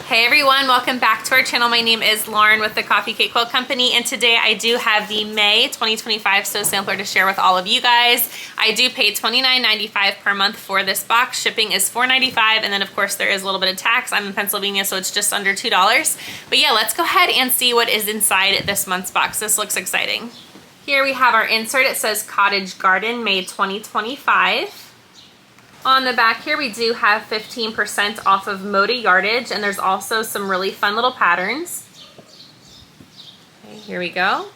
Hey everyone, welcome back to our channel. My name is Lauren with the Coffee Cake Quilt Company, and today I do have the May 2025 Sew Sampler to share with all of you guys. I do pay $29.95 per month for this box. Shipping is $4.95, and then of course there is a little bit of tax. I'm in Pennsylvania, so it's just under $2. But yeah, let's go ahead and see what is inside this month's box. This looks exciting. Here we have our insert. It says Cottage Garden, May 2025. On the back here, we do have 15% off of Moda yardage, and there's also some really fun little patterns. Okay, here we go.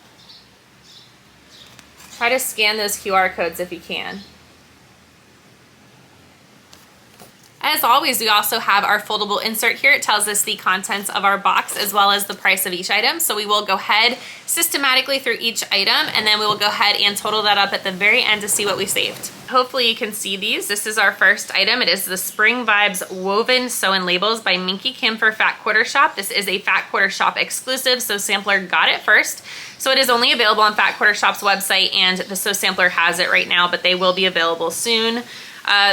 Try to scan those QR codes if you can. As always, we also have our foldable insert here. It tells us the contents of our box as well as the price of each item. So we will go ahead systematically through each item, and then we will go ahead and total that up at the very end to see what we saved. Hopefully you can see these. This is our first item. It is the Spring Vibes Woven Sew-In Labels by Minky Kim for Fat Quarter Shop. This is a Fat Quarter Shop exclusive, so Sampler got it first. So it is only available on Fat Quarter Shop's website, and the Sew Sampler has it right now, but they will be available soon.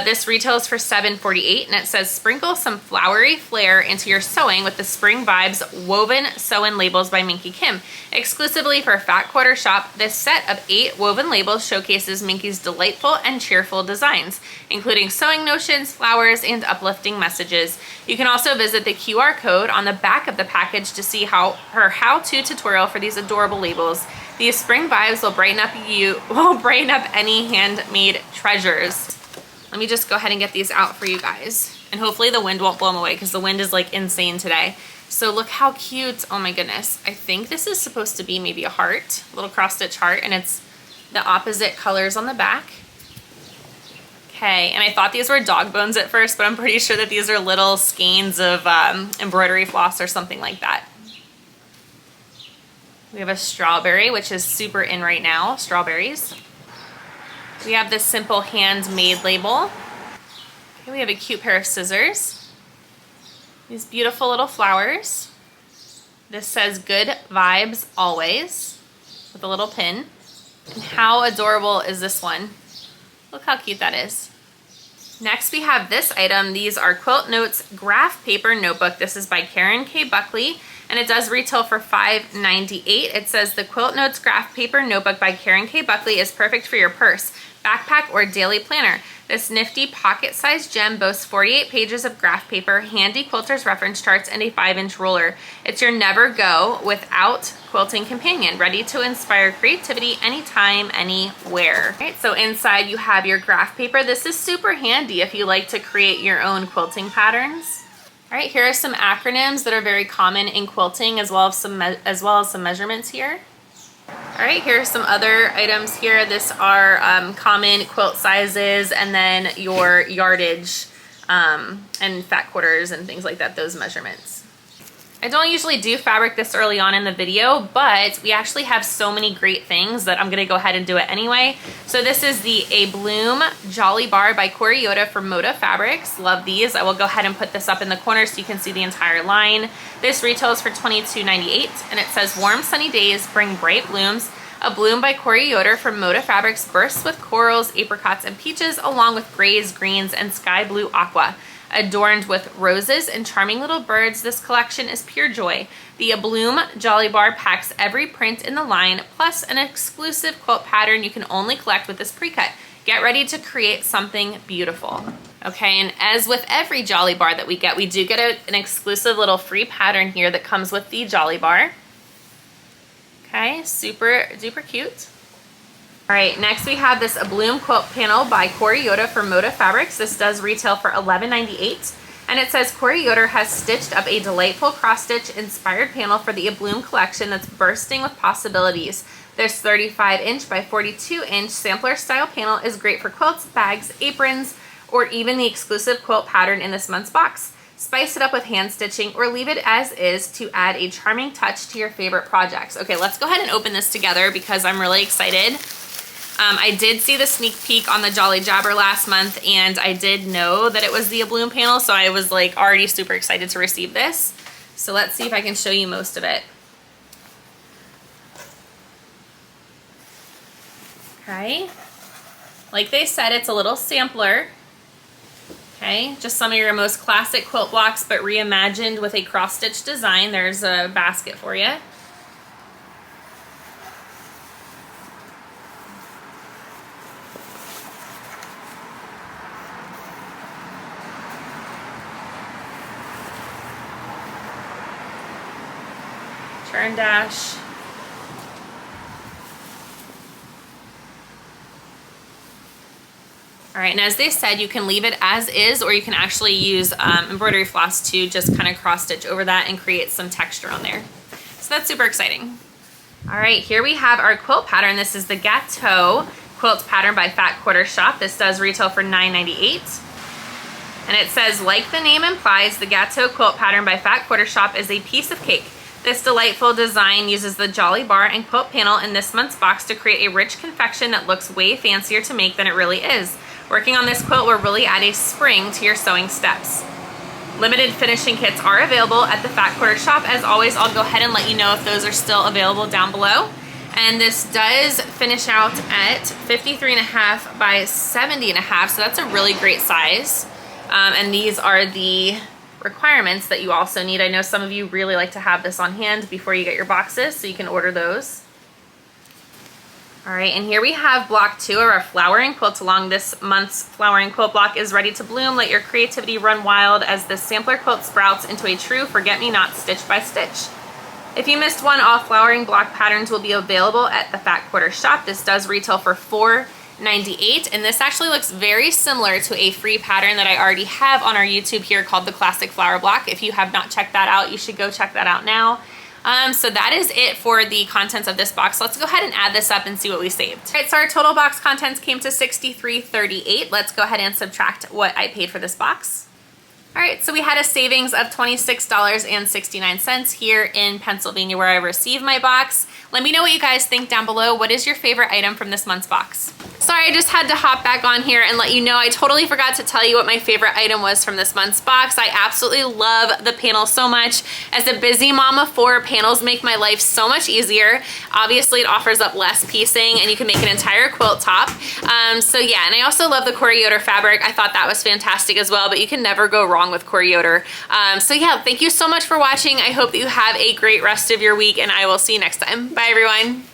This retails for $7.48, and it says sprinkle some flowery flair into your sewing with the Spring Vibes Woven Sew-In Labels by Minky Kim. Exclusively for Fat Quarter Shop, this set of 8 woven labels showcases Minky's delightful and cheerful designs, including sewing notions, flowers, and uplifting messages. You can also visit the QR code on the back of the package to see her how-to tutorial for these adorable labels. These spring vibes will brighten up any handmade treasures. Let me just go ahead and get these out for you guys. And hopefully the wind won't blow them away because the wind is like insane today. So look how cute. Oh my goodness. I think this is supposed to be maybe a heart, a little cross stitch heart, and it's the opposite colors on the back. Okay, and I thought these were dog bones at first, but I'm pretty sure that these are little skeins of embroidery floss or something like that. We have a strawberry, which is super in right now, strawberries. We have this simple handmade label. Okay, we have a cute pair of scissors. These beautiful little flowers. This says good vibes always with a little pin. And how adorable is this one? Look how cute that is. Next we have this item. These are Quilt Notes Graph Paper Notebook. This is by Karen K. Buckley, and it does retail for $5.98. It says the Quilt Notes Graph Paper Notebook by Karen K. Buckley is perfect for your purse, backpack, or daily planner. This nifty pocket-sized gem boasts 48 pages of graph paper, handy quilter's reference charts, and a 5-inch ruler. It's your never go without quilting companion, ready to inspire creativity anytime, anywhere. All right, so inside you have your graph paper. This is super handy if you like to create your own quilting patterns. All right, here are some acronyms that are very common in quilting, as well as some measurements here. All right, here are some other items here. This are common quilt sizes, and then your yardage and fat quarters and things like that, those measurements. I don't usually do fabric this early on in the video, but we actually have so many great things that I'm gonna go ahead and do it anyway. So this is the A Bloom Jolly Bar by Corey Yoda from Moda Fabrics. Love these. I will go ahead and put this up in the corner so you can see the entire line. This retails for $22.98, and it says warm sunny days bring bright blooms. A bloom by Corey Yoder from Moda Fabrics bursts with corals, apricots, and peaches, along with grays, greens, and sky blue aqua. Adorned with roses and charming little birds, this collection is pure joy. The A Bloom Jolly Bar packs every print in the line, plus an exclusive quilt pattern you can only collect with this pre-cut. Get ready to create something beautiful. Okay, and as with every Jolly Bar that we get, we do get an exclusive little free pattern here that comes with the Jolly Bar. Okay, super duper cute. All right, next we have this A Bloom Quilt Panel by Corey Yoda from Moda Fabrics. This does retail for $11.98, and it says Corey Yoder has stitched up a delightful cross-stitch inspired panel for the A Bloom collection that's bursting with possibilities. This 35-inch by 42-inch sampler style panel is great for quilts, bags, aprons, or even the exclusive quilt pattern in this month's box. Spice it up with hand stitching or leave it as is to add a charming touch to your favorite projects. Okay, let's go ahead and open this together because I'm really excited. I did see the sneak peek on the Jolly Jabber last month, and I did know that it was the A Bloom panel, so I was like already super excited to receive this. So let's see if I can show you most of it. Okay, like they said, it's a little sampler. Okay, just some of your most classic quilt blocks, but reimagined with a cross-stitch design. There's a basket for you. Turn dash. All right, and as they said, you can leave it as is, or you can actually use embroidery floss to just kind of cross stitch over that and create some texture on there. So that's super exciting. All right, here we have our quilt pattern. This is the Gateau Quilt Pattern by Fat Quarter Shop. This does retail for $9.98. And it says, like the name implies, the Gateau Quilt Pattern by Fat Quarter Shop is a piece of cake. This delightful design uses the Jolly Bar and Quilt Panel in this month's box to create a rich confection that looks way fancier to make than it really is. Working on this quilt will really add a spring to your sewing steps. Limited finishing kits are available at the Fat Quarter Shop. As always, I'll go ahead and let you know if those are still available down below. And this does finish out at 53.5 by 70.5, so that's a really great size. And these are the requirements that you also need. I know some of you really like to have this on hand before you get your boxes, so you can order those. All right, and here we have block 2 of our flowering quilt along. This month's flowering quilt block is ready to bloom. Let your creativity run wild as this sampler quilt sprouts into a true forget-me-not stitch by stitch. If you missed one, all flowering block patterns will be available at the Fat Quarter Shop. This does retail for $4.98, and this actually looks very similar to a free pattern that I already have on our YouTube here called the Classic Flower Block. If you have not checked that out, you should go check that out now. So that is it for the contents of this box. Let's go ahead and add this up and see what we saved. All right, so our total box contents came to $63.38. Let's go ahead and subtract what I paid for this box. All right, so we had a savings of $26.69 here in Pennsylvania where I received my box. Let me know what you guys think down below. What is your favorite item from this month's box? Sorry, I just had to hop back on here and let you know I totally forgot to tell you what my favorite item was from this month's box. I absolutely love the panel so much. As a busy mom of 4, panels make my life so much easier. Obviously, it offers up less piecing and you can make an entire quilt top. So yeah, and I also love the Coriotor fabric. I thought that was fantastic as well, but you can never go wrong with Coriotor. So yeah, thank you so much for watching. I hope that you have a great rest of your week and I will see you next time. Bye everyone.